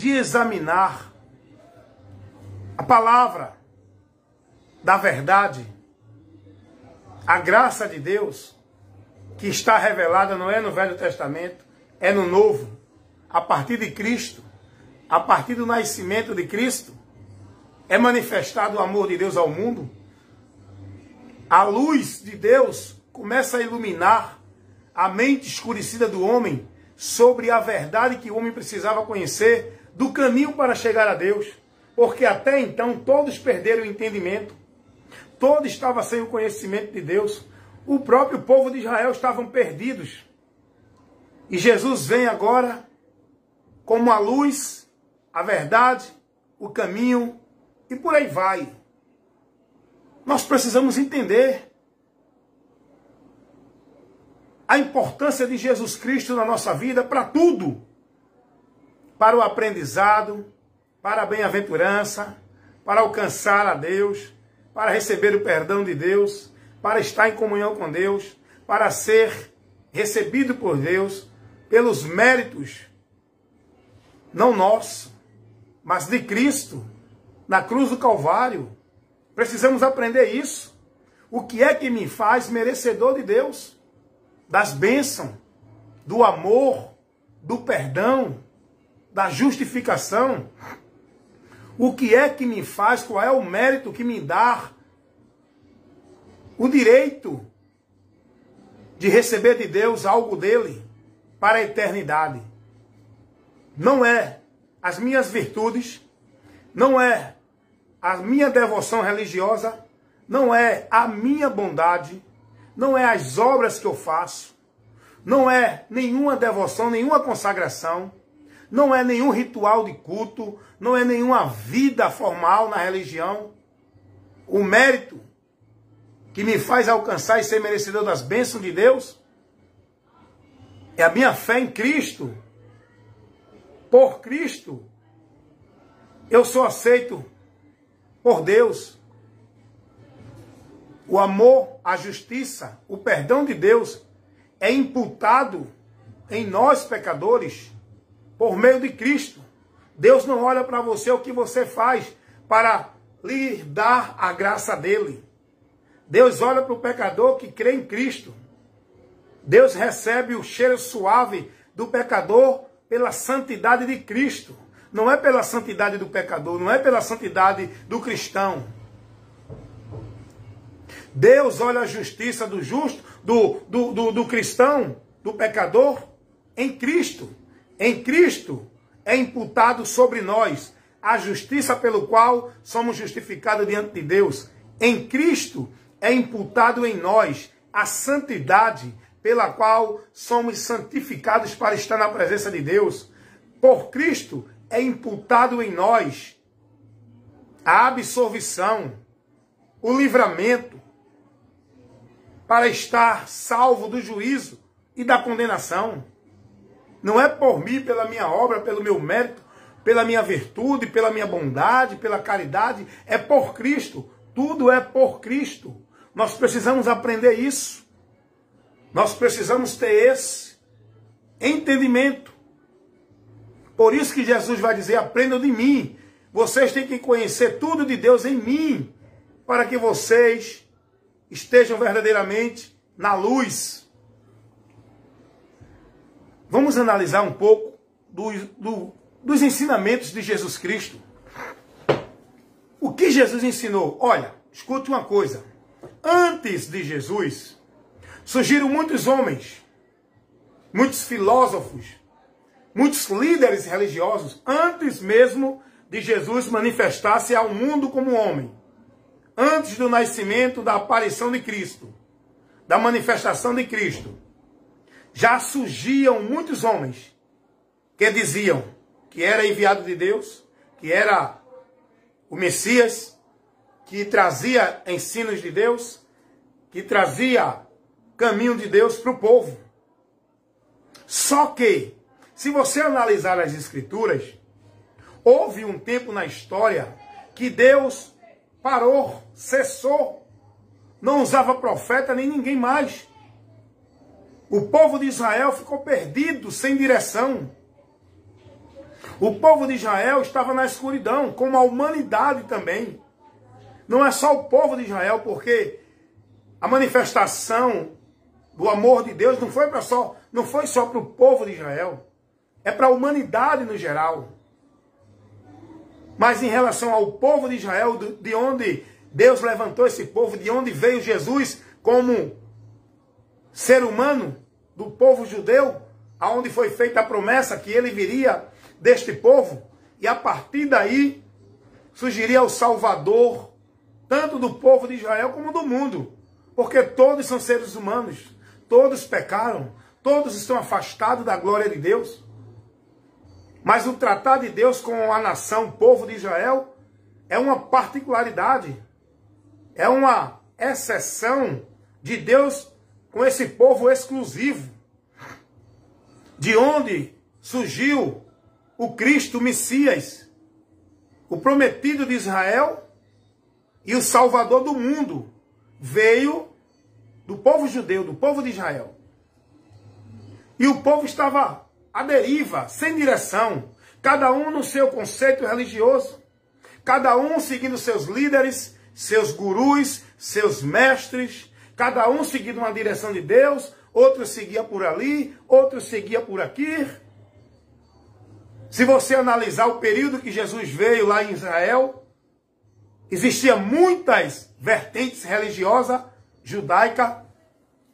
de examinar a palavra da verdade, a graça de Deus, que está revelada não é no Velho Testamento, é no Novo, a partir de Cristo, a partir do nascimento de Cristo, é manifestado o amor de Deus ao mundo. A luz de Deus começa a iluminar a mente escurecida do homem sobre a verdade que o homem precisava conhecer do caminho para chegar a Deus. Porque até então todos perderam o entendimento. Todos estavam sem o conhecimento de Deus. O próprio povo de Israel estavam perdidos. E Jesus vem agora como a luz, a verdade, o caminho e por aí vai. Nós precisamos entender a importância de Jesus Cristo na nossa vida para tudo. Para o aprendizado, para a bem-aventurança, para alcançar a Deus, para receber o perdão de Deus, para estar em comunhão com Deus, para ser recebido por Deus, pelos méritos, não nossos, mas de Cristo, na cruz do Calvário. Precisamos aprender isso. O que é que me faz merecedor de Deus? Das bênçãos, do amor, do perdão, da justificação. O que é que me faz, qual é o mérito que me dá o direito de receber de Deus algo dele para a eternidade? Não é as minhas virtudes, não é a minha devoção religiosa, não é a minha bondade, não é as obras que eu faço, não é nenhuma devoção, nenhuma consagração, não é nenhum ritual de culto, não é nenhuma vida formal na religião. O mérito que me faz alcançar e ser merecedor das bênçãos de Deus é a minha fé em Cristo. Por Cristo, eu sou aceito por Deus. O amor, a justiça, o perdão de Deus é imputado em nós, pecadores, por meio de Cristo. Deus não olha para você o que você faz para lhe dar a graça dele. Deus olha para o pecador que crê em Cristo. Deus recebe o cheiro suave do pecador pela santidade de Cristo. Não é pela santidade do pecador, não é pela santidade do cristão. Deus olha a justiça do justo, do cristão, do pecador, em Cristo. Em Cristo é imputado sobre nós a justiça pelo qual somos justificados diante de Deus. Em Cristo é imputado em nós a santidade pela qual somos santificados para estar na presença de Deus. Por Cristo é imputado em nós a absolvição, o livramento, para estar salvo do juízo e da condenação. Não é por mim, pela minha obra, pelo meu mérito, pela minha virtude, pela minha bondade, pela caridade. É por Cristo. Tudo é por Cristo. Nós precisamos aprender isso. Nós precisamos ter esse entendimento. Por isso que Jesus vai dizer, aprendam de mim. Vocês têm que conhecer tudo de Deus em mim, para que vocês estejam verdadeiramente na luz. Vamos analisar um pouco dos ensinamentos de Jesus Cristo. O que Jesus ensinou? Olha, escute uma coisa. Antes de Jesus, surgiram muitos homens, muitos filósofos, muitos líderes religiosos, antes mesmo de Jesus manifestar-se ao mundo como homem. Antes do nascimento, da aparição de Cristo, da manifestação de Cristo, já surgiam muitos homens que diziam que era enviado de Deus, que era o Messias, que trazia ensinos de Deus, que trazia caminho de Deus para o povo. Só que, se você analisar as Escrituras, houve um tempo na história que Deus parou, cessou, não usava profeta nem ninguém mais. O povo de Israel ficou perdido, sem direção. O povo de Israel estava na escuridão, como a humanidade também. Não é só o povo de Israel, porque a manifestação do amor de Deus não foi só para o povo de Israel. É para a humanidade no geral. Mas em relação ao povo de Israel, de onde Deus levantou esse povo, de onde veio Jesus como ser humano do povo judeu, aonde foi feita a promessa que ele viria deste povo, e a partir daí surgiria o Salvador, tanto do povo de Israel como do mundo, porque todos são seres humanos, todos pecaram, todos estão afastados da glória de Deus. Mas o tratar de Deus com a nação, o povo de Israel, é uma particularidade, é uma exceção de Deus com esse povo exclusivo, de onde surgiu o Cristo, o Messias, o prometido de Israel e o Salvador do mundo, veio do povo judeu, do povo de Israel. E o povo estava à deriva, sem direção, cada um no seu conceito religioso, cada um seguindo seus líderes, seus gurus, seus mestres, cada um seguindo uma direção de Deus, outro seguia por ali, outro seguia por aqui. Se você analisar o período que Jesus veio lá em Israel, existia muitas vertentes religiosas, judaica,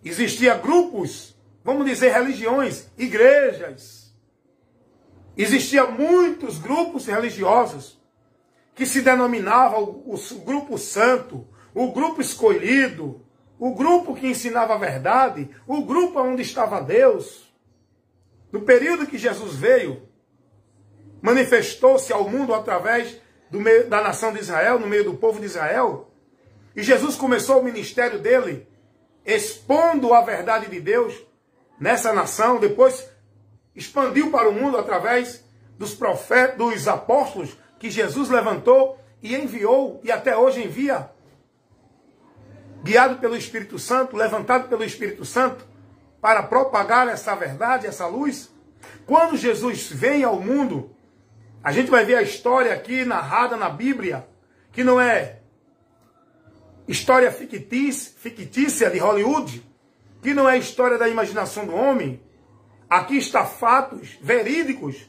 existia grupos, vamos dizer religiões, igrejas. Existia muitos grupos religiosos que se denominavam o grupo santo, o grupo escolhido, o grupo que ensinava a verdade, o grupo onde estava Deus. No período que Jesus veio, manifestou-se ao mundo através da nação de Israel, no meio do povo de Israel. E Jesus começou o ministério dele expondo a verdade de Deus nessa nação. Depois expandiu para o mundo através dos profetas, dos apóstolos que Jesus levantou e enviou, e até hoje envia, guiado pelo Espírito Santo, levantado pelo Espírito Santo, para propagar essa verdade, essa luz. Quando Jesus vem ao mundo, a gente vai ver a história aqui narrada na Bíblia, que não é história fictícia de Hollywood, que não é história da imaginação do homem. Aqui está fatos verídicos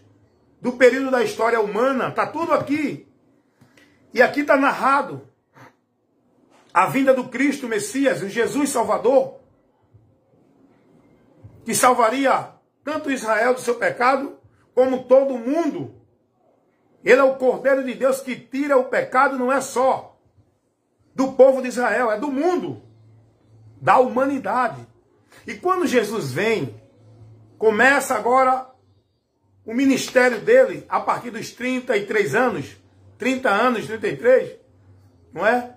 do período da história humana, está tudo aqui. E aqui está narrado a vinda do Cristo Messias, o Jesus Salvador, que salvaria tanto Israel do seu pecado, como todo mundo. Ele é o Cordeiro de Deus que tira o pecado, não é só do povo de Israel, é do mundo, da humanidade. E quando Jesus vem, começa agora o ministério dele, a partir dos 33 anos, 30 anos, 33, não é?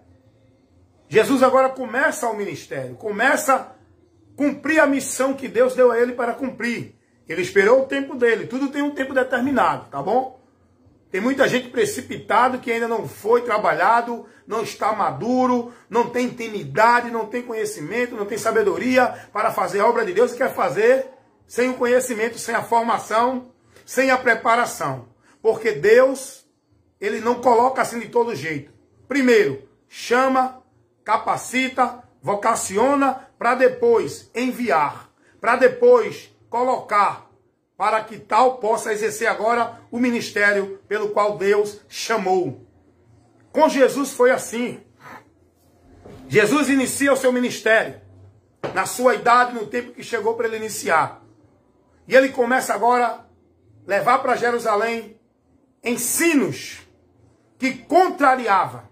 Jesus agora começa o ministério, começa a cumprir a missão que Deus deu a ele para cumprir. Ele esperou o tempo dele, tudo tem um tempo determinado, tá bom? Tem muita gente precipitada que ainda não foi trabalhado, não está maduro, não tem intimidade, não tem conhecimento, não tem sabedoria para fazer a obra de Deus e quer fazer sem o conhecimento, sem a formação, sem a preparação. Porque Deus, ele não coloca assim de todo jeito. Primeiro, chama, capacita, vocaciona, para depois enviar, para depois colocar, para que tal possa exercer agora o ministério pelo qual Deus chamou. Com Jesus foi assim. Jesus inicia o seu ministério, na sua idade, no tempo que chegou para ele iniciar. E ele começa agora a levar para Jerusalém ensinos que contrariava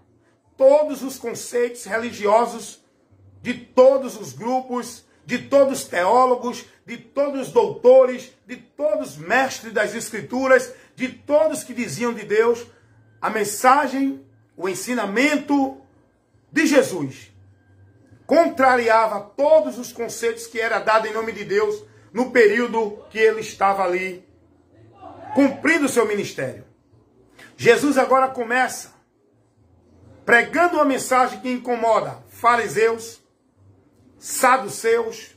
todos os conceitos religiosos de todos os grupos, de todos os teólogos, de todos os doutores, de todos os mestres das Escrituras, de todos que diziam de Deus. A mensagem, o ensinamento de Jesus contrariava todos os conceitos que era dado em nome de Deus no período que ele estava ali cumprindo o seu ministério. Jesus agora começa pregando uma mensagem que incomoda fariseus, saduceus,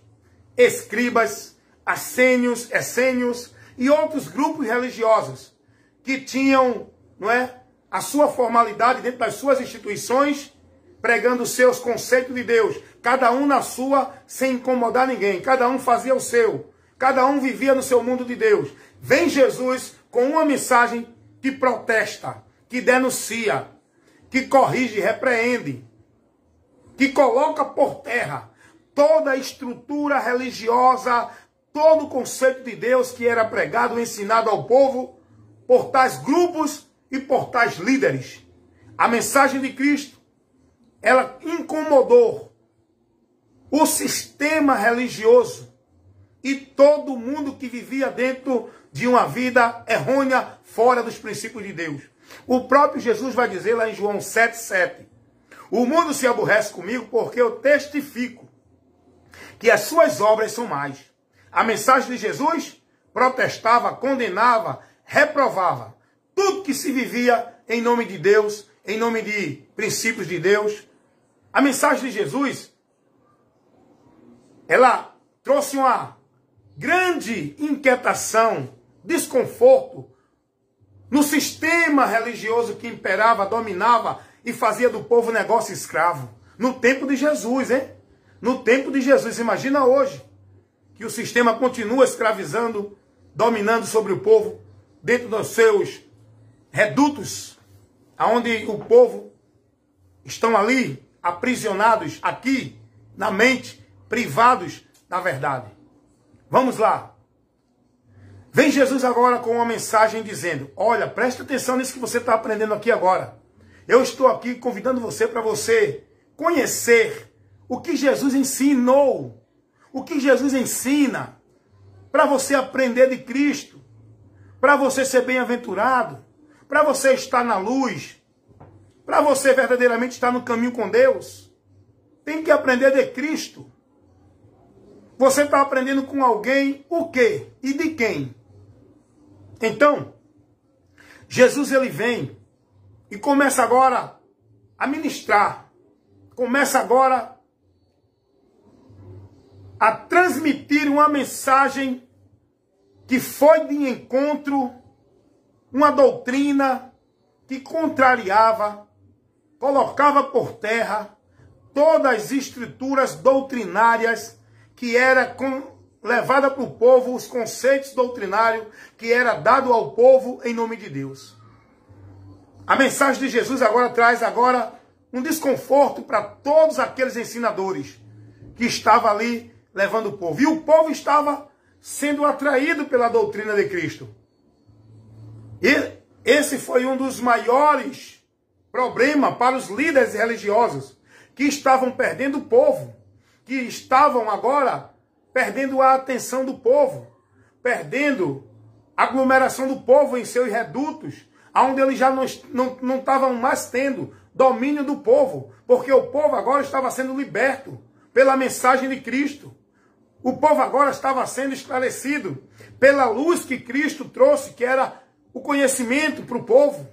escribas, essênios e outros grupos religiosos que tinham, não é, a sua formalidade dentro das suas instituições, pregando os seus conceitos de Deus, cada um na sua, sem incomodar ninguém, cada um fazia o seu, cada um vivia no seu mundo de Deus. Vem Jesus com uma mensagem que protesta, que denuncia, que corrige, repreende, que coloca por terra toda a estrutura religiosa, todo o conceito de Deus que era pregado, ensinado ao povo por tais grupos e por tais líderes. A mensagem de Cristo, ela incomodou o sistema religioso e todo mundo que vivia dentro de uma vida errônea, fora dos princípios de Deus. O próprio Jesus vai dizer lá em João 7,7, o mundo se aborrece comigo porque eu testifico que as suas obras são más. A mensagem de Jesus protestava, condenava, reprovava tudo que se vivia em nome de Deus, em nome de princípios de Deus. A mensagem de Jesus, ela trouxe uma grande inquietação, desconforto no sistema religioso que imperava, dominava e fazia do povo negócio escravo. No tempo de Jesus, hein? No tempo de Jesus. Imagina hoje que o sistema continua escravizando, dominando sobre o povo, dentro dos seus redutos, aonde o povo estão ali, aprisionados aqui, na mente, privados da verdade. Vamos lá. Vem Jesus agora com uma mensagem dizendo, olha, presta atenção nisso que você está aprendendo aqui agora. Eu estou aqui convidando você para você conhecer o que Jesus ensinou, o que Jesus ensina, para você aprender de Cristo, para você ser bem-aventurado, para você estar na luz, para você verdadeiramente estar no caminho com Deus. Tem que aprender de Cristo. Você está aprendendo com alguém o quê? E de quem? Então, Jesus ele vem e começa agora a ministrar. Começa agora a transmitir uma mensagem que foi de encontro, uma doutrina que contrariava, colocava por terra todas as estruturas doutrinárias que era levada para o povo, os conceitos doutrinários que era dado ao povo em nome de Deus. A mensagem de Jesus agora traz um desconforto para todos aqueles ensinadores que estavam ali levando o povo. E o povo estava sendo atraído pela doutrina de Cristo. E esse foi um dos maiores problemas para os líderes religiosos, que estavam perdendo o povo, que estavam agora perdendo a atenção do povo, perdendo a aglomeração do povo em seus redutos, onde eles já não estavam mais tendo domínio do povo, porque o povo agora estava sendo liberto pela mensagem de Cristo. O povo agora estava sendo esclarecido pela luz que Cristo trouxe, que era o conhecimento para o povo.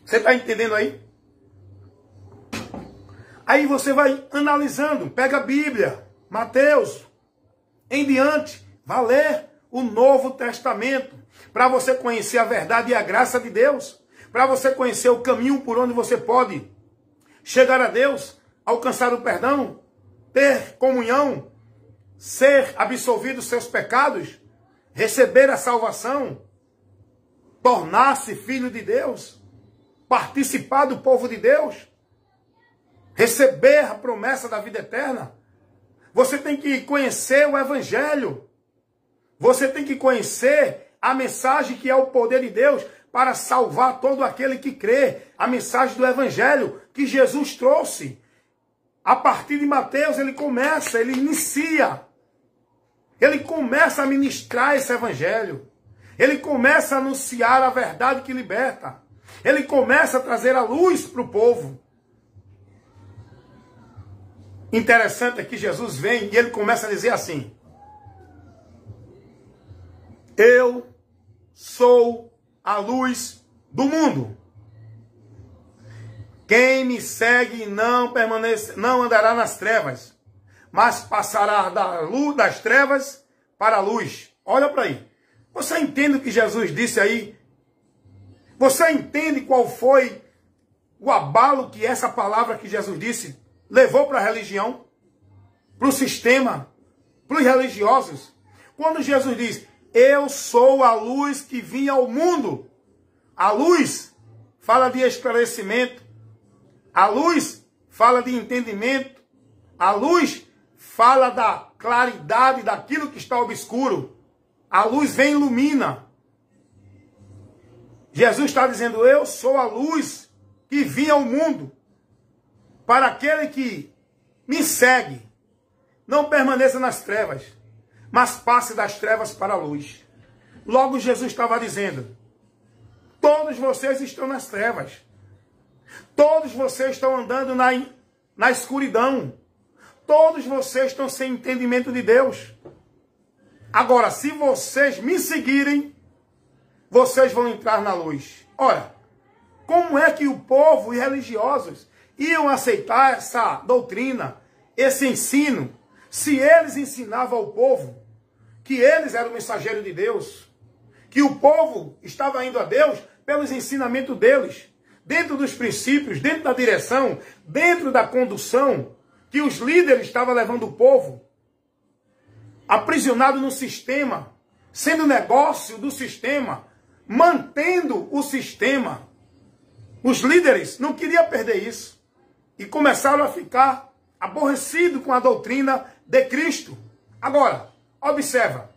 Você está entendendo aí? Aí você vai analisando, pega a Bíblia, Mateus, em diante, vai ler o Novo Testamento, para você conhecer a verdade e a graça de Deus, para você conhecer o caminho por onde você pode chegar a Deus, alcançar o perdão, ter comunhão, ser absolvido dos seus pecados, receber a salvação, tornar-se filho de Deus, participar do povo de Deus, receber a promessa da vida eterna. Você tem que conhecer o Evangelho. Você tem que conhecer a mensagem que é o poder de Deus para salvar todo aquele que crê. A mensagem do Evangelho que Jesus trouxe. A partir de Mateus ele inicia. Ele começa a ministrar esse Evangelho. Ele começa a anunciar a verdade que liberta. Ele começa a trazer a luz para o povo. Interessante é que Jesus vem e ele começa a dizer assim: eu sou a luz do mundo. Quem me segue não andará nas trevas, mas passará da luz das trevas para a luz. Olha para aí. Você entende o que Jesus disse aí Você entende qual foi o abalo que essa palavra que Jesus disse levou para a religião? Para o sistema? Para os religiosos? Quando Jesus diz, eu sou a luz que vinha ao mundo. A luz fala de esclarecimento. A luz fala de entendimento. A luz fala da claridade daquilo que está obscuro. A luz vem e ilumina. Jesus está dizendo, eu sou a luz que vinha ao mundo. Para aquele que me segue, não permaneça nas trevas, mas passe das trevas para a luz. Logo Jesus estava dizendo, todos vocês estão nas trevas. Todos vocês estão andando na escuridão. Todos vocês estão sem entendimento de Deus. Agora, se vocês me seguirem, vocês vão entrar na luz. Ora, como é que o povo e religiosos iam aceitar essa doutrina, esse ensino, se eles ensinavam ao povo que eles eram o mensageiro de Deus, que o povo estava indo a Deus pelos ensinamentos deles, dentro dos princípios, dentro da direção, dentro da condução, que os líderes estavam levando o povo, aprisionado no sistema, sendo negócio do sistema, mantendo o sistema. Os líderes não queriam perder isso e começaram a ficar aborrecidos com a doutrina de Cristo. Agora, observa.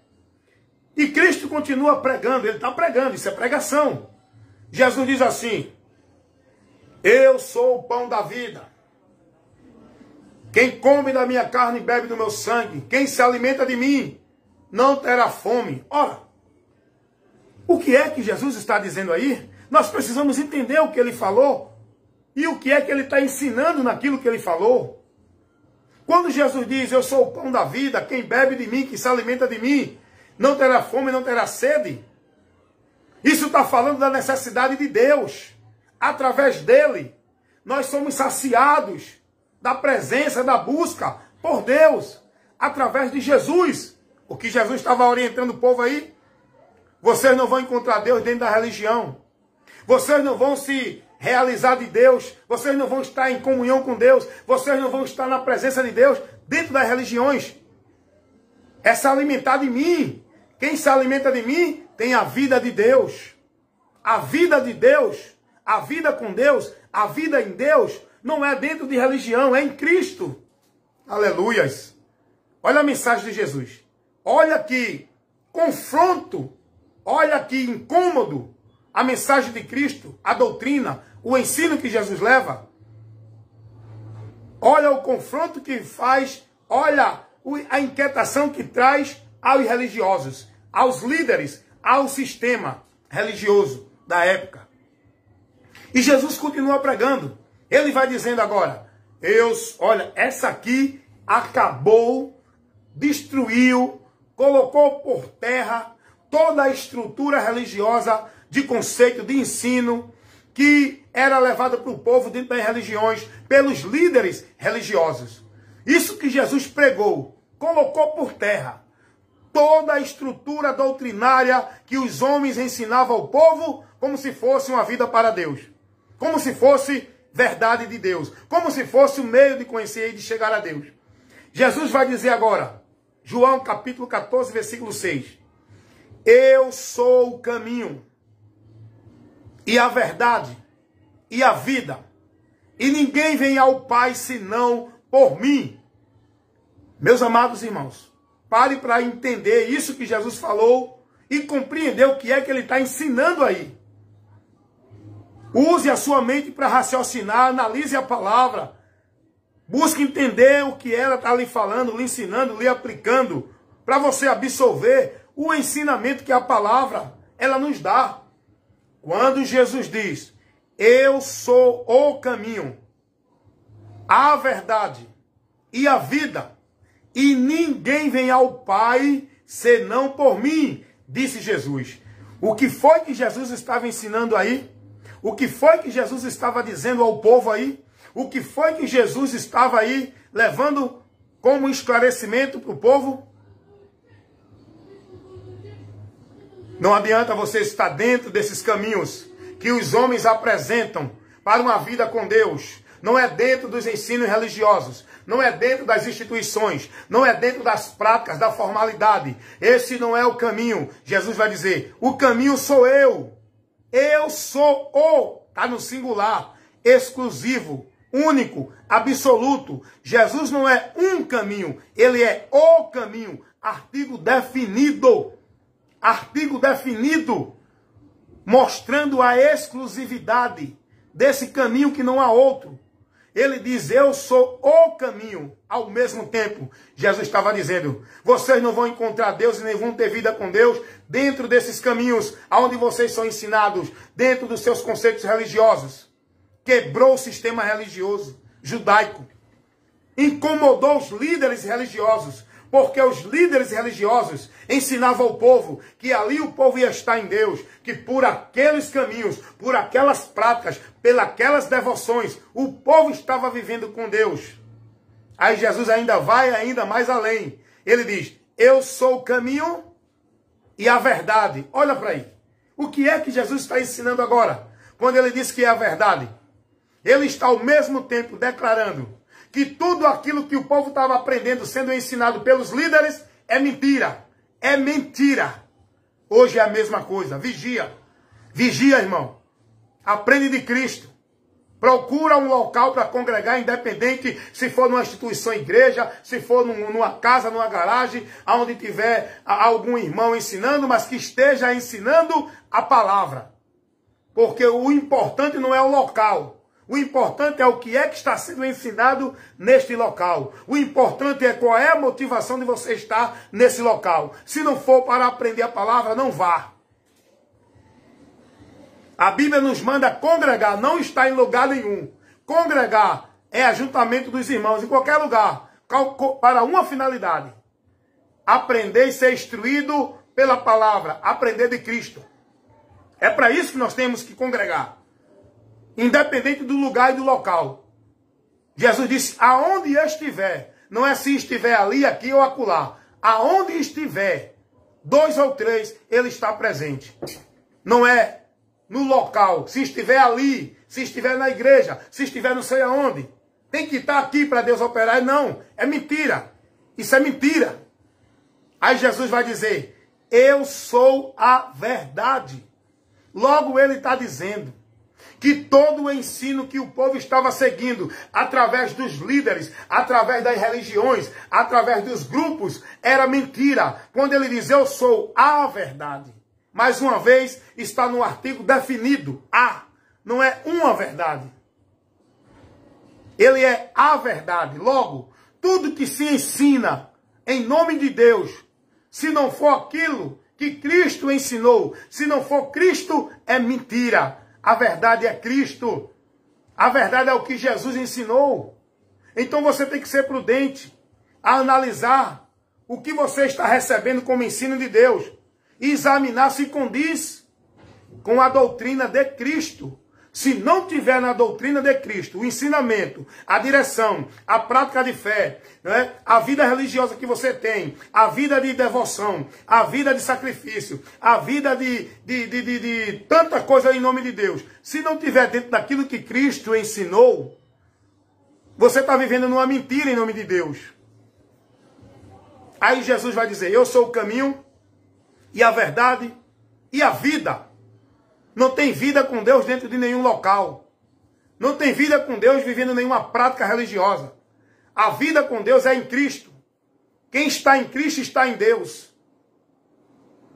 E Cristo continua pregando, ele está pregando, isso é pregação. Jesus diz assim, eu sou o pão da vida. Quem come da minha carne e bebe do meu sangue, quem se alimenta de mim, não terá fome. Ora, o que é que Jesus está dizendo aí? Nós precisamos entender o que ele falou e o que é que ele está ensinando naquilo que ele falou. Quando Jesus diz, eu sou o pão da vida, quem bebe de mim, quem se alimenta de mim, não terá fome, não terá sede. Isso está falando da necessidade de Deus. Através dele, nós somos saciados da presença, da busca por Deus, através de Jesus. O que Jesus estava orientando o povo aí, vocês não vão encontrar Deus dentro da religião. Vocês não vão se realizar de Deus. Vocês não vão estar em comunhão com Deus. Vocês não vão estar na presença de Deus dentro das religiões. É se alimentar de mim. Quem se alimenta de mim tem a vida de Deus. A vida de Deus, a vida com Deus, a vida em Deus, não é dentro de religião, é em Cristo. Aleluias. Olha a mensagem de Jesus. Olha que confronto. Olha que incômodo. A mensagem de Cristo, a doutrina, o ensino que Jesus leva. Olha o confronto que faz. Olha a inquietação que traz aos religiosos, aos líderes, ao sistema religioso da época. E Jesus continua pregando. Ele vai dizendo agora, olha, essa aqui acabou, destruiu, colocou por terra toda a estrutura religiosa de conceito, de ensino, que era levada para o povo dentro das religiões, pelos líderes religiosos. Isso que Jesus pregou, colocou por terra toda a estrutura doutrinária que os homens ensinavam ao povo, como se fosse uma vida para Deus. Como se fosse verdade de Deus. Como se fosse o meio de conhecer e de chegar a Deus. Jesus vai dizer agora, João capítulo 14, versículo 6. Eu sou o caminho, e a verdade, e a vida. E ninguém vem ao Pai senão por mim. Meus amados irmãos, pare para entender isso que Jesus falou e compreender o que é que ele está ensinando aí. Use a sua mente para raciocinar, analise a palavra. Busque entender o que ela está lhe falando, lhe ensinando, lhe aplicando, para você absorver o ensinamento que a palavra ela nos dá. Quando Jesus diz, eu sou o caminho, a verdade e a vida, e ninguém vem ao Pai senão por mim, disse Jesus. O que foi que Jesus estava ensinando aí? O que foi que Jesus estava dizendo ao povo aí? O que foi que Jesus estava aí levando como esclarecimento para o povo? Não adianta você estar dentro desses caminhos que os homens apresentam para uma vida com Deus não é dentro dos ensinos religiosos, não é dentro das instituições, não é dentro das práticas, da formalidade. Esse não é o caminho. Jesus vai dizer, o caminho sou eu. Eu sou o, está no singular, exclusivo, único, absoluto. Jesus não é um caminho, ele é o caminho. Artigo definido, mostrando a exclusividade desse caminho que não há outro. Ele diz, eu sou o caminho. Ao mesmo tempo, Jesus estava dizendo, vocês não vão encontrar Deus e nem vão ter vida com Deus dentro desses caminhos onde vocês são ensinados, dentro dos seus conceitos religiosos. Quebrou o sistema religioso judaico. Incomodou os líderes religiosos, porque os líderes religiosos ensinavam ao povo que ali o povo ia estar em Deus, que por aqueles caminhos, por aquelas práticas, pelas devoções, o povo estava vivendo com Deus. Aí Jesus ainda vai ainda mais além. Ele diz, eu sou o caminho e a verdade. Olha para aí. O que é que Jesus está ensinando agora? Quando ele diz que é a verdade. Ele está ao mesmo tempo declarando que tudo aquilo que o povo estava aprendendo, sendo ensinado pelos líderes, é mentira. É mentira. Hoje é a mesma coisa. Vigia. Vigia, irmão. Aprende de Cristo. Procura um local para congregar, independente se for numa instituição, igreja, se for numa casa, numa garagem, onde tiver algum irmão ensinando, mas que esteja ensinando a palavra. Porque o importante não é o local. O importante é o que é que está sendo ensinado neste local. O importante é qual é a motivação de você estar nesse local. Se não for para aprender a palavra, não vá. A Bíblia nos manda congregar, não está em lugar nenhum. Congregar é ajuntamento dos irmãos em qualquer lugar, para uma finalidade. Aprender e ser instruído pela palavra, aprender de Cristo. É para isso que nós temos que congregar. Independente do lugar e do local. Jesus disse, aonde estiver, não é se estiver ali, aqui ou acolá. Aonde estiver, 2 ou 3, ele está presente. Não é no local, se estiver ali, se estiver na igreja, se estiver não sei aonde. Tem que estar aqui para Deus operar. Não, é mentira. Isso é mentira. Aí Jesus vai dizer, eu sou a verdade. Logo ele está dizendo que todo o ensino que o povo estava seguindo, através dos líderes, através das religiões, através dos grupos, era mentira. Quando ele diz, eu sou a verdade. Mais uma vez, está no artigo definido, a, não é uma verdade. Ele é a verdade. Logo, tudo que se ensina em nome de Deus, se não for aquilo que Cristo ensinou, se não for Cristo, é mentira. A verdade é Cristo. A verdade é o que Jesus ensinou. Então você tem que ser prudente a analisar o que você está recebendo como ensino de Deus. E examinar se condiz com a doutrina de Cristo. Se não tiver na doutrina de Cristo o ensinamento, a direção, a prática de fé, né, a vida religiosa que você tem, a vida de devoção, a vida de sacrifício, a vida de tanta coisa em nome de Deus, se não tiver dentro daquilo que Cristo ensinou, você está vivendo numa mentira em nome de Deus. Aí Jesus vai dizer, eu sou o caminho e a verdade e a vida. Não tem vida com Deus dentro de nenhum local. Não tem vida com Deus vivendo nenhuma prática religiosa. A vida com Deus é em Cristo. Quem está em Cristo está em Deus.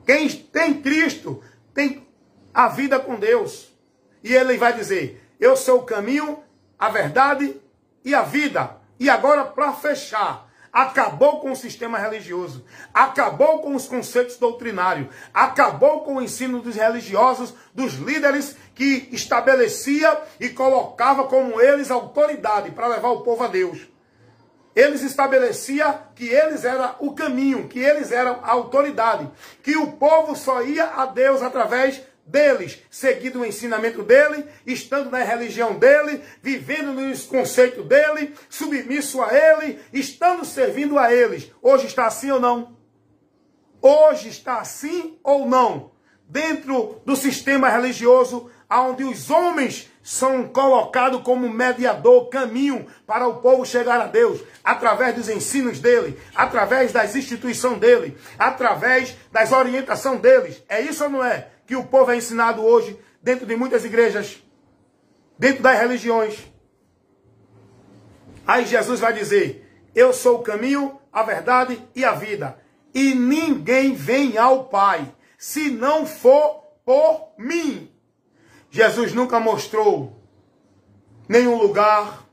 Quem tem Cristo tem a vida com Deus. E ele vai dizer, eu sou o caminho, a verdade e a vida. E agora, para fechar, acabou com o sistema religioso, acabou com os conceitos doutrinários, acabou com o ensino dos religiosos, dos líderes que estabelecia e colocava como eles autoridade para levar o povo a Deus. Eles estabeleciam que eles eram o caminho, que eles eram a autoridade, que o povo só ia a Deus através deles, seguindo o ensinamento dele, estando na religião dele, vivendo nos conceitos dele, submisso a ele, estando servindo a eles. Hoje está assim ou não? Hoje está assim ou não? Dentro do sistema religioso onde os homens são colocados como mediador, caminho para o povo chegar a Deus, através dos ensinos dele, através das instituições dele, através das orientações deles. É isso ou não é que o povo é ensinado hoje dentro de muitas igrejas, dentro das religiões? Aí Jesus vai dizer: eu sou o caminho, a verdade e a vida. E ninguém vem ao Pai se não for por mim. Jesus nunca mostrou nenhum lugar,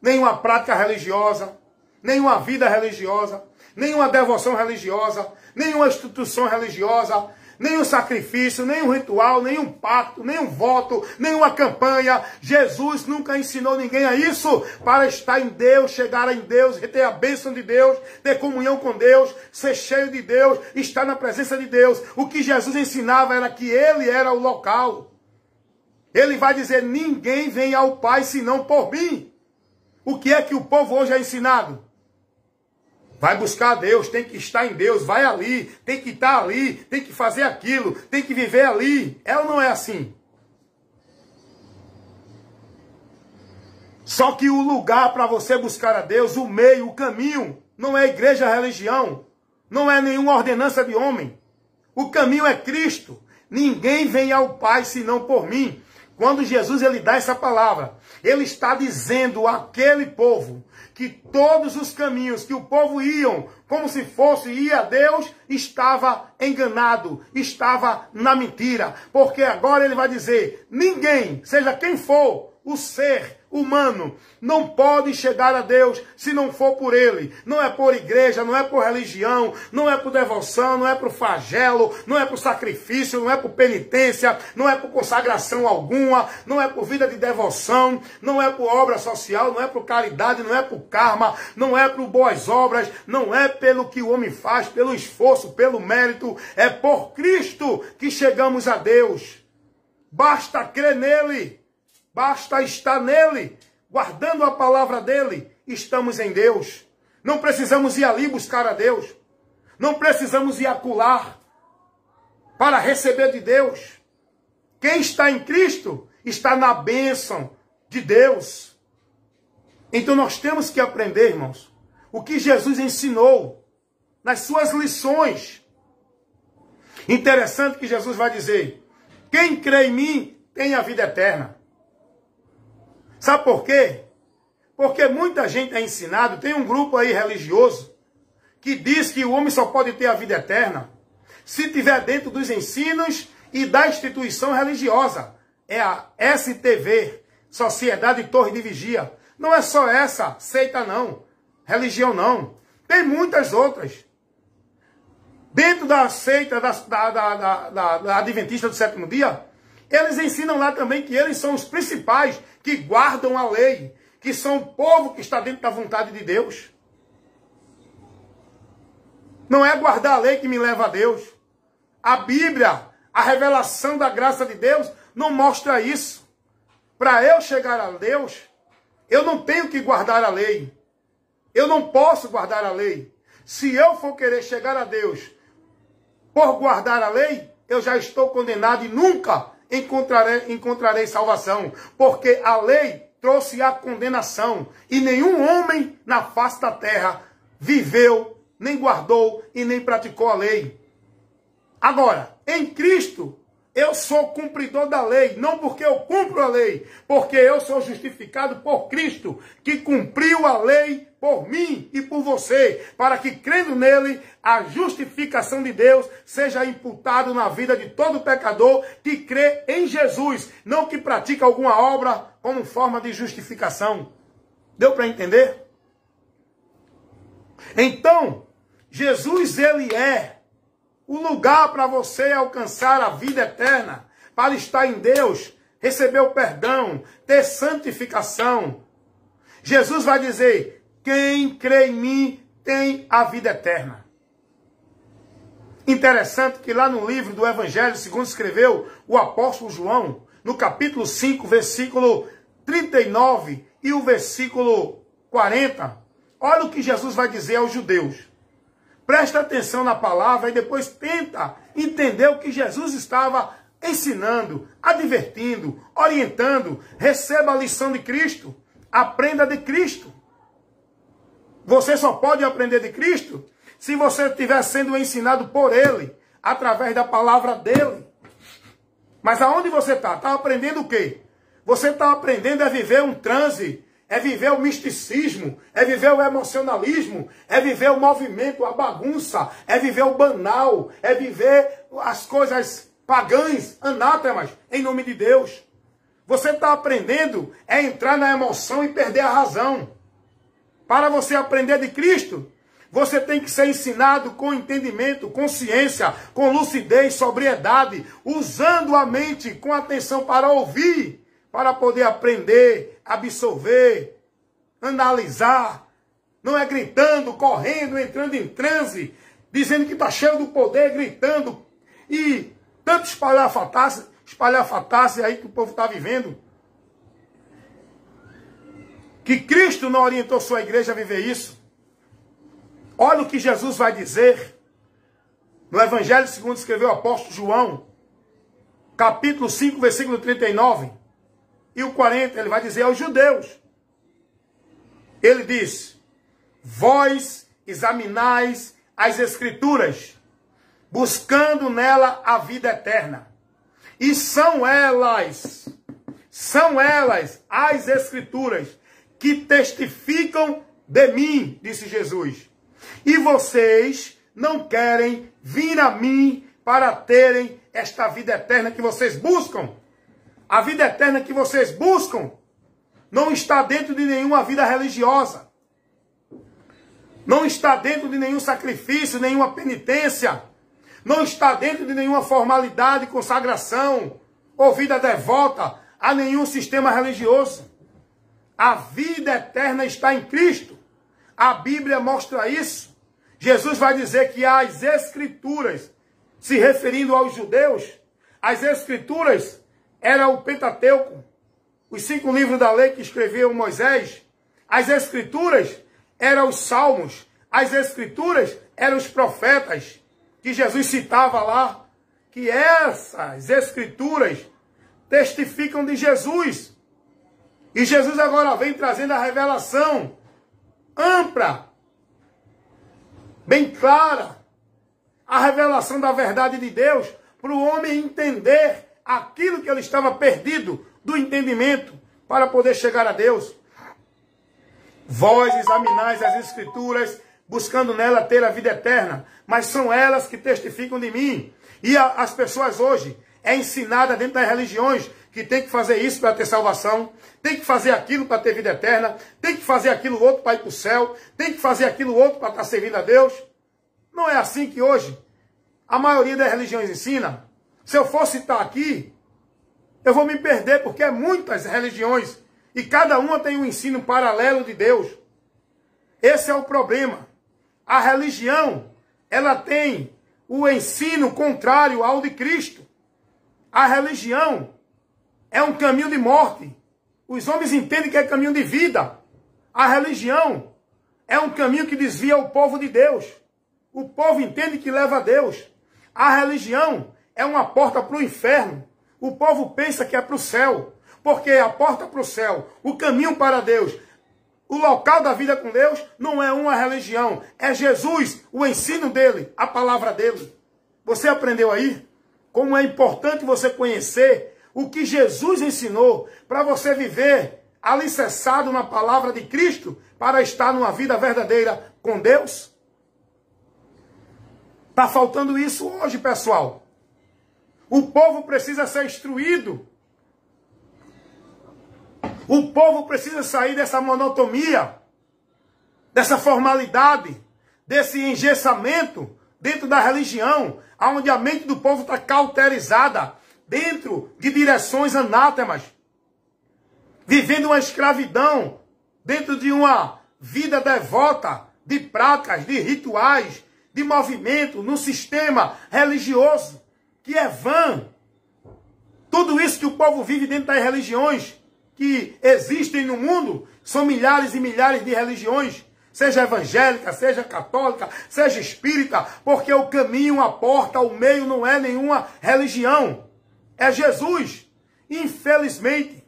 nenhuma prática religiosa, nenhuma vida religiosa, nenhuma devoção religiosa, nenhuma instituição religiosa, nenhum sacrifício, nenhum ritual, nenhum pacto, nenhum voto, nenhuma campanha. Jesus nunca ensinou ninguém a isso para estar em Deus, chegar em Deus, ter a bênção de Deus, ter comunhão com Deus, ser cheio de Deus, estar na presença de Deus. O que Jesus ensinava era que Ele era o local. Ele vai dizer: ninguém vem ao Pai senão por mim. O que é que o povo hoje é ensinado? Vai buscar a Deus, tem que estar em Deus, vai ali, tem que estar ali, tem que fazer aquilo, tem que viver ali. É ou não é assim? Só que o lugar para você buscar a Deus, o meio, o caminho, não é igreja, religião, não é nenhuma ordenança de homem. O caminho é Cristo. Ninguém vem ao Pai senão por mim. Quando Jesus ele dá essa palavra, ele está dizendo àquele povo que todos os caminhos que o povo iam, como se fosse ir a Deus, estava enganado, estava na mentira. Porque agora ele vai dizer: ninguém, seja quem for o ser humano, não pode chegar a Deus se não for por Ele. Não é por igreja, não é por religião, não é por devoção, não é por flagelo, não é por sacrifício, não é por penitência, não é por consagração alguma, não é por vida de devoção, não é por obra social, não é por caridade, não é por karma, não é por boas obras, não é pelo que o homem faz, pelo esforço, pelo mérito. É por Cristo que chegamos a Deus. Basta crer nele. Basta estar nele, guardando a palavra dele, estamos em Deus. Não precisamos ir ali buscar a Deus. Não precisamos ir acular para receber de Deus. Quem está em Cristo está na bênção de Deus. Então nós temos que aprender, irmãos, o que Jesus ensinou nas suas lições. Interessante que Jesus vai dizer: quem crê em mim tem a vida eterna. Sabe por quê? Porque muita gente é ensinado, tem um grupo aí religioso que diz que o homem só pode ter a vida eterna se estiver dentro dos ensinos e da instituição religiosa. É a STV, Sociedade Torre de Vigia. Não é só essa seita não, religião não. Tem muitas outras. Dentro da seita da Adventista do Sétimo Dia, eles ensinam lá também que eles são os principais que guardam a lei, que são o povo que está dentro da vontade de Deus. Não é guardar a lei que me leva a Deus. A Bíblia, a revelação da graça de Deus, não mostra isso. Para eu chegar a Deus, eu não tenho que guardar a lei. Eu não posso guardar a lei. Se eu for querer chegar a Deus por guardar a lei, eu já estou condenado e nunca encontrarei salvação, porque a lei trouxe a condenação, e nenhum homem na face da terra viveu, nem guardou e nem praticou a lei. Agora, em Cristo, eu sou cumpridor da lei, não porque eu cumpro a lei, porque eu sou justificado por Cristo, que cumpriu a lei por mim e por você, para que, crendo nele, a justificação de Deus seja imputado na vida de todo pecador que crê em Jesus, não que pratica alguma obra como forma de justificação. Deu para entender? Então, Jesus, ele é o lugar para você alcançar a vida eterna, para estar em Deus, receber o perdão, ter santificação. Jesus vai dizer: quem crê em mim tem a vida eterna. Interessante que lá no livro do Evangelho, segundo escreveu o apóstolo João, no capítulo 5, versículo 39 e o versículo 40, olha o que Jesus vai dizer aos judeus. Presta atenção na palavra e depois tenta entender o que Jesus estava ensinando, advertindo, orientando. Receba a lição de Cristo. Aprenda de Cristo. Você só pode aprender de Cristo se você estiver sendo ensinado por Ele, através da palavra dEle. Mas aonde você está? Está aprendendo o quê? Você está aprendendo a viver um transe, é viver o misticismo, é viver o emocionalismo, é viver o movimento, a bagunça, é viver o banal, é viver as coisas pagãs, anátemas, em nome de Deus. Você está aprendendo a entrar na emoção e perder a razão. Para você aprender de Cristo, você tem que ser ensinado com entendimento, com ciência, com lucidez, sobriedade, usando a mente com atenção para ouvir, para poder aprender, absorver, analisar. Não é gritando, correndo, entrando em transe, dizendo que está cheio do poder, gritando. E tanto espalhafatasse aí que o povo está vivendo. Que Cristo não orientou sua igreja a viver isso. Olha o que Jesus vai dizer no Evangelho segundo escreveu o apóstolo João, capítulo 5, versículo 39 e o 40, ele vai dizer aos judeus. Ele diz: vós examinais as Escrituras, buscando nela a vida eterna. E são elas as Escrituras que testificam de mim, disse Jesus. E vocês não querem vir a mim para terem esta vida eterna que vocês buscam. A vida eterna que vocês buscam não está dentro de nenhuma vida religiosa. Não está dentro de nenhum sacrifício, nenhuma penitência. Não está dentro de nenhuma formalidade, consagração ou vida devota a nenhum sistema religioso. A vida eterna está em Cristo. A Bíblia mostra isso. Jesus vai dizer que as Escrituras, se referindo aos judeus, as Escrituras era o Pentateuco, os 5 livros da lei que escreveu Moisés. As Escrituras eram os Salmos. As Escrituras eram os profetas que Jesus citava lá. Que essas Escrituras testificam de Jesus. E Jesus agora vem trazendo a revelação ampla, bem clara, a revelação da verdade de Deus, para o homem entender aquilo que ele estava perdido do entendimento, para poder chegar a Deus. Vós examinais as Escrituras, buscando nela ter a vida eterna, mas são elas que testificam de mim. E as pessoas hoje é ensinada dentro das religiões que tem que fazer isso para ter salvação, tem que fazer aquilo para ter vida eterna, tem que fazer aquilo outro para ir para o céu, tem que fazer aquilo outro para estar servindo a Deus. Não é assim que hoje a maioria das religiões ensina. Se eu for citar aqui, eu vou me perder, porque é muitas religiões e cada uma tem um ensino paralelo de Deus. Esse é o problema. A religião, ela tem o ensino contrário ao de Cristo. A religião é um caminho de morte. Os homens entendem que é caminho de vida. A religião é um caminho que desvia o povo de Deus. O povo entende que leva a Deus. A religião é uma porta para o inferno. O povo pensa que é para o céu. Porque a porta para o céu, o caminho para Deus, o local da vida com Deus, não é uma religião. É Jesus, o ensino dele, a palavra dele. Você aprendeu aí? Como é importante você conhecer o que Jesus ensinou para você viver alicerçado na palavra de Cristo para estar numa vida verdadeira com Deus? Está faltando isso hoje, pessoal. O povo precisa ser instruído. O povo precisa sair dessa monotonia, dessa formalidade, desse engessamento dentro da religião, onde a mente do povo está cauterizada dentro de direções anátemas, vivendo uma escravidão dentro de uma vida devota, de práticas, de rituais, de movimento, no sistema religioso, que é vã. Tudo isso que o povo vive dentro das religiões que existem no mundo, são milhares e milhares de religiões, seja evangélica, seja católica, seja espírita, porque o caminho, a porta, o meio não é nenhuma religião. é Jesus. Infelizmente,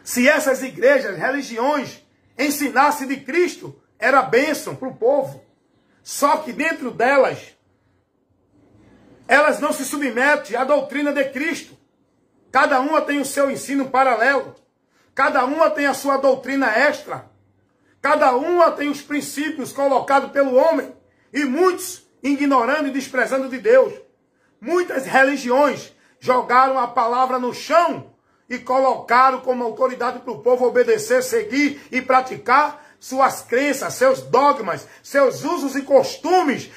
se essas igrejas, religiões, ensinassem de Cristo, era bênção para o povo. Só que dentro delas, elas não se submetem à doutrina de Cristo. Cada uma tem o seu ensino paralelo. Cada uma tem a sua doutrina extra. Cada uma tem os princípios colocados pelo homem. E muitos ignorando e desprezando de Deus. Muitas religiões jogaram a palavra no chão e colocaram como autoridade para o povo obedecer, seguir e praticar suas crenças, seus dogmas, seus usos e costumes,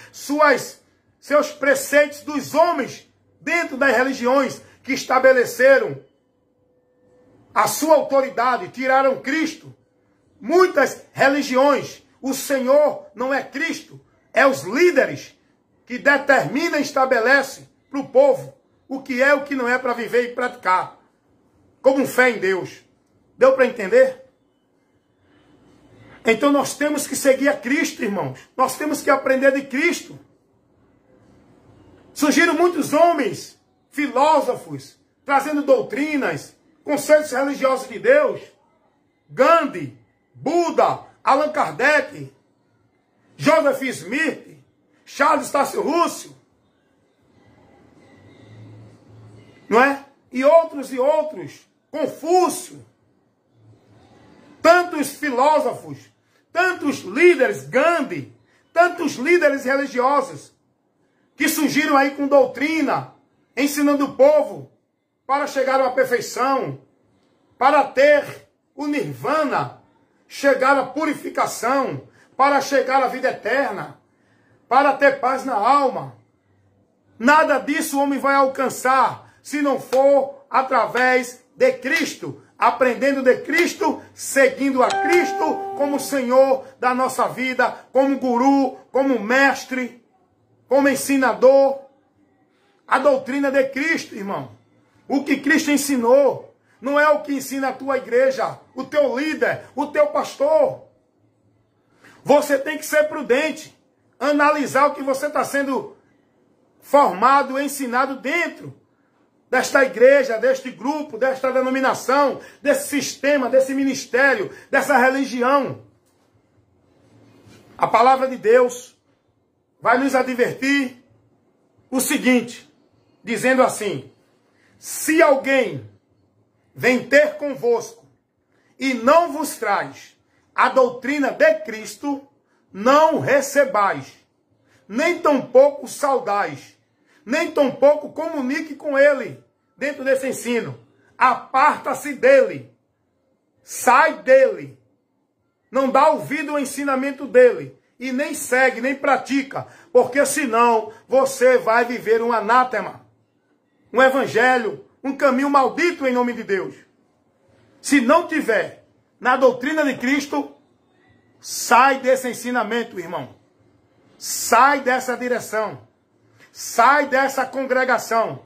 seus preceitos dos homens dentro das religiões que estabeleceram a sua autoridade, tiraram Cristo. Muitas religiões, o Senhor não é Cristo, é os líderes que determinam e estabelecem para o povo o que é e o que não é para viver e praticar, como fé em Deus. Deu para entender? Então nós temos que seguir a Cristo, irmãos. Nós temos que aprender de Cristo. Surgiram muitos homens, filósofos, trazendo doutrinas, conceitos religiosos de Deus. Gandhi, Buda, Allan Kardec, Joseph Smith, Charles Tasso Russell, não é? E outros, Confúcio, tantos filósofos, tantos líderes, Gandhi, tantos líderes religiosos, que surgiram aí com doutrina, ensinando o povo para chegar à perfeição, para ter o nirvana, chegar à purificação, para chegar à vida eterna, para ter paz na alma. Nada disso o homem vai alcançar se não for através de Cristo, aprendendo de Cristo, seguindo a Cristo como Senhor da nossa vida, como guru, como mestre, como ensinador. A doutrina de Cristo, irmão. O que Cristo ensinou não é o que ensina a tua igreja, o teu líder, o teu pastor. Você tem que ser prudente, analisar o que você está sendo formado, ensinado dentro desta igreja, deste grupo, desta denominação, desse sistema, desse ministério, dessa religião. A palavra de Deus vai nos advertir o seguinte, dizendo assim: se alguém vem ter convosco e não vos traz a doutrina de Cristo, não recebais, nem tampouco saudais, nem tampouco comunique com ele dentro desse ensino. Aparta-se dele, sai dele, não dá ouvido ao ensinamento dele, e nem segue, nem pratica, porque senão você vai viver um anátema, um evangelho, um caminho maldito em nome de Deus. Se não tiver na doutrina de Cristo, sai desse ensinamento, irmão. Sai dessa direção. Sai dessa congregação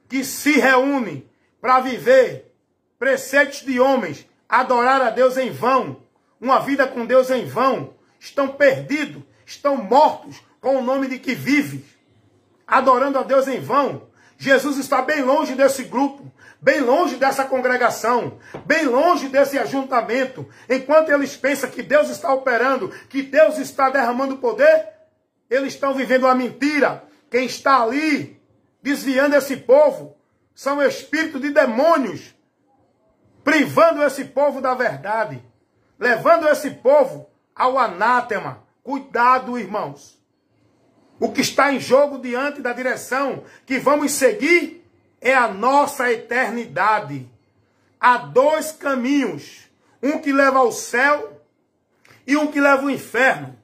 que se reúne para viver preceitos de homens, adorar a Deus em vão, uma vida com Deus em vão. Estão perdidos, estão mortos com o nome de que vive, adorando a Deus em vão. Jesus está bem longe desse grupo, bem longe dessa congregação, bem longe desse ajuntamento. Enquanto eles pensam que Deus está operando, que Deus está derramando poder, eles estão vivendo uma mentira. Quem está ali desviando esse povo são espíritos de demônios, privando esse povo da verdade, levando esse povo ao anátema. Cuidado, irmãos. O que está em jogo diante da direção que vamos seguir é a nossa eternidade. Há dois caminhos, um que leva ao céu e um que leva ao inferno.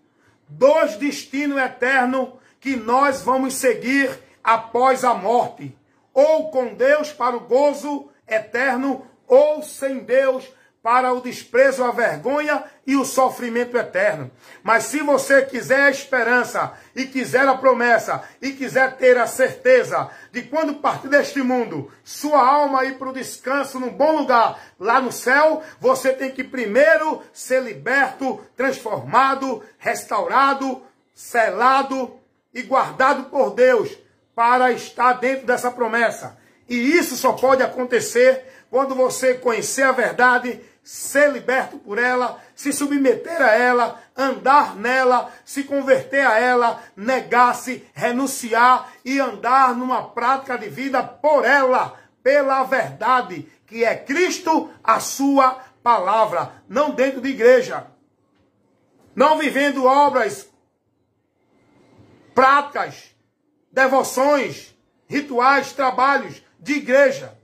Dois destinos eternos que nós vamos seguir após a morte. Ou com Deus para o gozo eterno, ou sem Deus para o desprezo, a vergonha e o sofrimento eterno. Mas se você quiser a esperança, e quiser a promessa, e quiser ter a certeza de quando partir deste mundo, sua alma ir para o descanso num bom lugar, lá no céu, você tem que primeiro ser liberto, transformado, restaurado, selado e guardado por Deus, para estar dentro dessa promessa. E isso só pode acontecer quando você conhecer a verdade, ser liberto por ela, se submeter a ela, andar nela, se converter a ela, negar-se, renunciar e andar numa prática de vida por ela, pela verdade, que é Cristo, a sua palavra, não dentro de igreja. Não vivendo obras, práticas, devoções, rituais, trabalhos de igreja.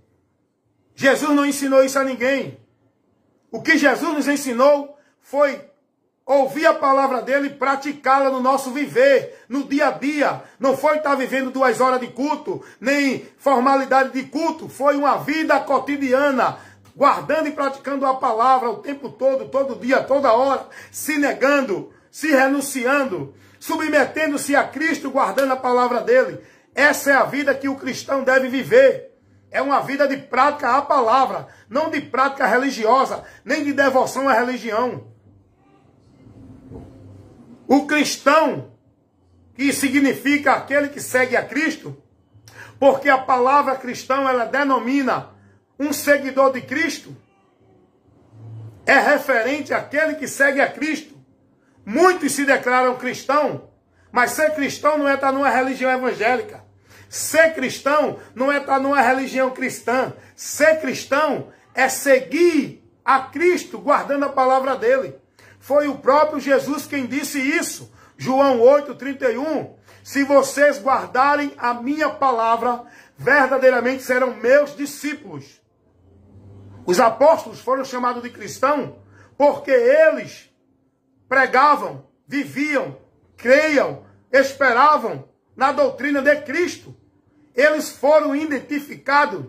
Jesus não ensinou isso a ninguém. O que Jesus nos ensinou foi ouvir a palavra dele e praticá-la no nosso viver, no dia a dia. Não foi estar vivendo 2 horas de culto, nem formalidade de culto. Foi uma vida cotidiana, guardando e praticando a palavra o tempo todo, todo dia, toda hora, se negando, se renunciando, submetendo-se a Cristo, guardando a palavra dele. Essa é a vida que o cristão deve viver. É uma vida de prática à palavra, não de prática religiosa, nem de devoção à religião. O cristão, que significa aquele que segue a Cristo, porque a palavra cristão, ela denomina um seguidor de Cristo, é referente àquele que segue a Cristo. Muitos se declaram cristão, mas ser cristão não é estar numa religião evangélica. Ser cristão não é estar numa religião cristã. Ser cristão é seguir a Cristo, guardando a palavra dele. Foi o próprio Jesus quem disse isso. João 8:31. Se vocês guardarem a minha palavra, verdadeiramente serão meus discípulos. Os apóstolos foram chamados de cristão porque eles pregavam, viviam, creiam, esperavam na doutrina de Cristo. Eles foram identificados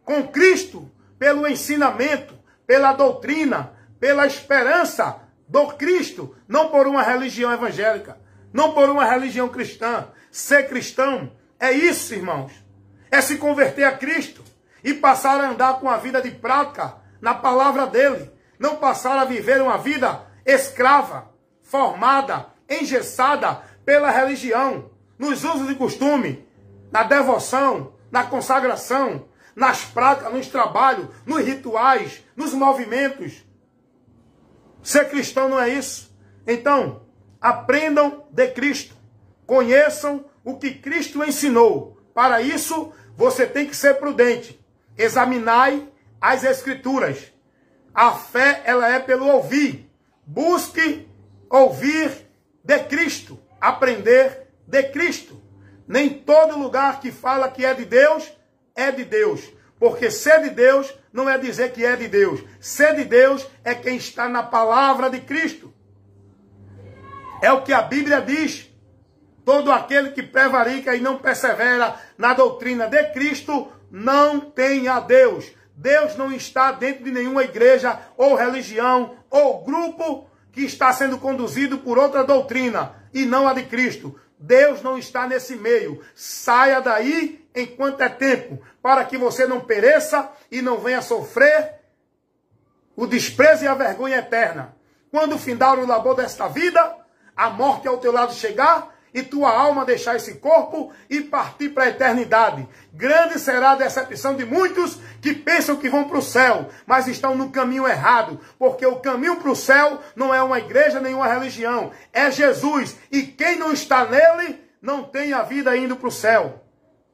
com Cristo pelo ensinamento, pela doutrina, pela esperança do Cristo, não por uma religião evangélica, não por uma religião cristã. Ser cristão é isso, irmãos. É se converter a Cristo e passar a andar com a vida de prática na palavra dele. Não passar a viver uma vida escrava, formada, engessada pela religião, nos usos e costumes, na devoção, na consagração, nas práticas, nos trabalhos, nos rituais, nos movimentos. Ser cristão não é isso. Então, aprendam de Cristo. Conheçam o que Cristo ensinou. Para isso, você tem que ser prudente. Examinai as Escrituras. A fé, ela é pelo ouvir. Busque ouvir de Cristo. Aprender de Cristo. Nem todo lugar que fala que é de Deus, é de Deus. Porque ser de Deus não é dizer que é de Deus. Ser de Deus é quem está na palavra de Cristo. É o que a Bíblia diz. Todo aquele que prevarica e não persevera na doutrina de Cristo, não tem a Deus. Deus não está dentro de nenhuma igreja, ou religião, ou grupo que está sendo conduzido por outra doutrina, e não a de Cristo. Deus não está nesse meio. Saia daí enquanto é tempo, para que você não pereça e não venha sofrer o desprezo e a vergonha eterna. Quando findar o labor desta vida, a morte ao teu lado chegar, e tua alma deixar esse corpo e partir para a eternidade. Grande será a decepção de muitos que pensam que vão para o céu, mas estão no caminho errado, porque o caminho para o céu não é uma igreja, nenhuma religião, é Jesus, e quem não está nele, não tem a vida indo para o céu.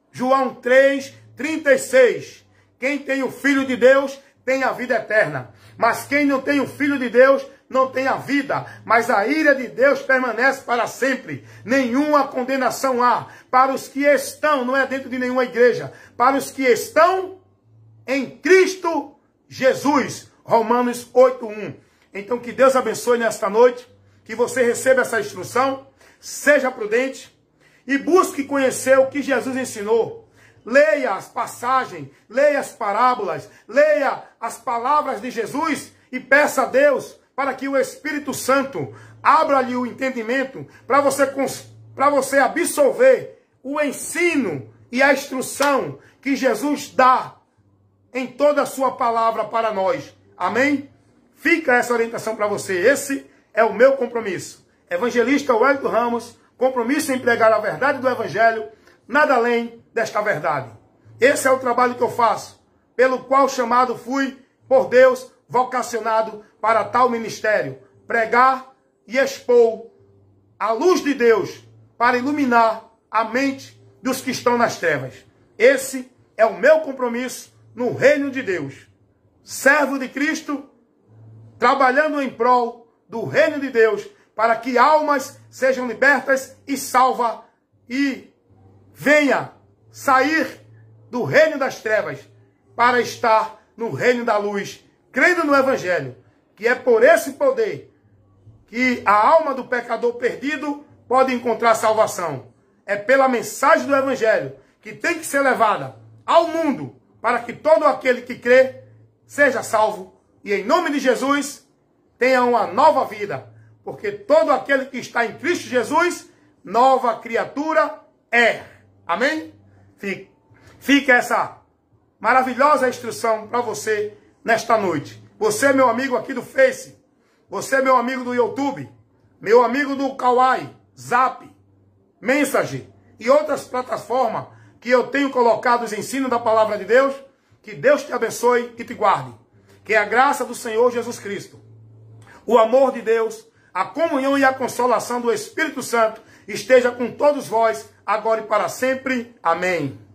João 3:36. Quem tem o Filho de Deus tem a vida eterna, mas quem não tem o Filho de Deus não tem a vida, mas a ira de Deus permanece para sempre. Nenhuma condenação há para os que estão, não é dentro de nenhuma igreja, para os que estão em Cristo Jesus. Romanos 8:1. Então que Deus abençoe nesta noite, que você receba essa instrução, seja prudente e busque conhecer o que Jesus ensinou. Leia as passagens, leia as parábolas, leia as palavras de Jesus e peça a Deus para que o Espírito Santo abra-lhe o entendimento, para você absorver o ensino e a instrução que Jesus dá em toda a sua palavra para nós. Amém? Fica essa orientação para você. Esse é o meu compromisso. Evangelista Wellington Ramos, compromisso em pregar a verdade do Evangelho, nada além desta verdade. Esse é o trabalho que eu faço, pelo qual chamado fui por Deus, vocacionado para tal ministério. Pregar e expor a luz de Deus para iluminar a mente dos que estão nas trevas. Esse é o meu compromisso no reino de Deus. Servo de Cristo, trabalhando em prol do reino de Deus, para que almas sejam libertas e salvas e venha sair do reino das trevas para estar no reino da luz, crendo no Evangelho, que é por esse poder que a alma do pecador perdido pode encontrar salvação. É pela mensagem do Evangelho que tem que ser levada ao mundo para que todo aquele que crê seja salvo e em nome de Jesus tenha uma nova vida, porque todo aquele que está em Cristo Jesus, nova criatura é. Amém? Fica essa maravilhosa instrução para você nesta noite. Você, meu amigo aqui do Face, você, meu amigo do YouTube, meu amigo do Kawaii, Zap, Messenger e outras plataformas que eu tenho colocado os ensinos da palavra de Deus, que Deus te abençoe e te guarde. Que a graça do Senhor Jesus Cristo, o amor de Deus, a comunhão e a consolação do Espírito Santo esteja com todos vós, agora e para sempre. Amém.